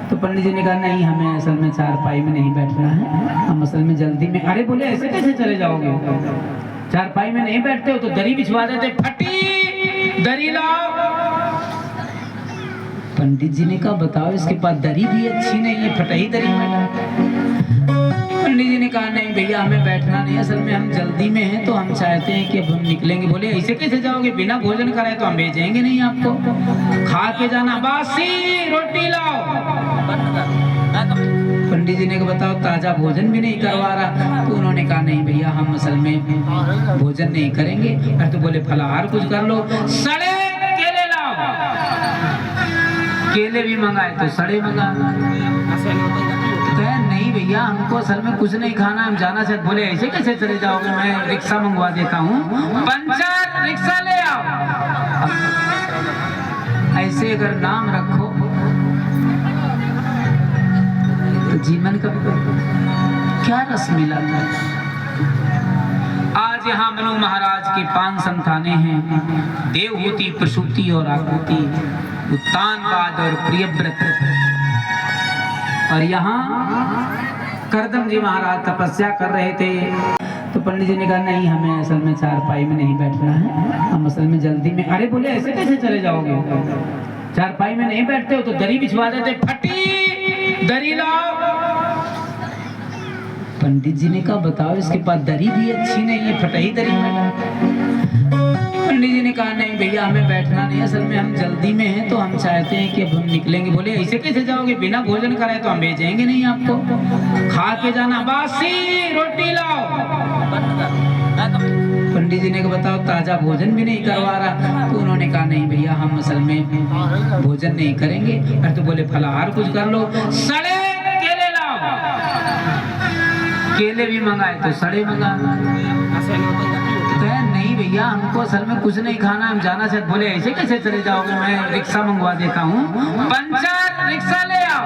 तो पंडित जी ने कहा नहीं, हमें असल में चारपाई में नहीं बैठना है, हम असल में जल्दी में। अरे बोले ऐसे कैसे चले जाओगे, चारपाई में नहीं बैठते हो तो दरी बिछवा देते। फटी दरी लाओ। पंडित जी ने कहा बताओ, इसके पास दरी भी अच्छी नहीं है, फटही दरी में। पंडित जी ने कहा नहीं भैया, हमें बैठना नहीं, असल में हम जल्दी में हैं तो हम चाहते हैं कि अब हम निकलेंगे। बोले ऐसे कैसे जाओगे, बिना भोजन कराए तो हम भेजेंगे नहीं आपको, खा के जाना, बासी रोटी लाओ। पंडित जी ने कहा बताओ, ताजा भोजन भी नहीं करवा रहा। तो उन्होंने कहा नहीं भैया, हम असल में भोजन नहीं करेंगे। अरे तो बोले फलाहार कुछ कर लो, सड़े केले लाओ। केले भी मंगाए तो सड़े मंगा। नहीं भैया, हमको असल में कुछ नहीं खाना, हम जाना चाहते। बोले ऐसे कैसे चले जाओगे, मैं रिक्शा मंगवा देता हूँ, पंचर रिक्शा ले आओ। ऐसे अगर नाम रखो तो जीवन का क्या रस मिला था। आज यहाँ मनु महाराज की 5 संतानें हैं, देवहूति, प्रसूति और आकृति, उत्तानपाद और प्रियव्रत। और यहाँ करदम जी महाराज तपस्या कर रहे थे। तो पंडित जी ने कहा नहीं, हमें असल में चारपाई में नहीं बैठना है, हम असल में जल्दी में। अरे बोले ऐसे कैसे चले जाओगे, चारपाई में नहीं बैठते हो तो दरी बिछवा देते। फटी दरी लाओ। पंडित जी ने कहा बताओ, इसके पास दरी भी अच्छी नहीं है, फटही दरी में। पंडित जी ने कहा नहीं भैया, हमें बैठना नहीं, असल में हम जल्दी में हैं तो हम चाहते हैं कि अब हम निकलेंगे। बोले ऐसे कैसे जाओगे, बिना भोजन कराए तो हम भेजेंगे नहीं आपको, खा के जाना, बासी रोटी लाओ। पंडित जी ने कहा बताओ, ताजा भोजन भी नहीं करवा रहा। तो उन्होंने कहा नहीं भैया, हम असल में भोजन नहीं करेंगे। अरे तो बोले फलाहार कुछ कर लो, सड़े केले लाओ। केले भी मंगाए तो सड़े मंगा। नहीं भैया, हमको असल में कुछ नहीं खाना, हम जाना चाहते। बोले ऐसे कैसे चले जाओगे, मैं रिक्शा मंगवा देता हूँ, पंचर रिक्शा ले आओ।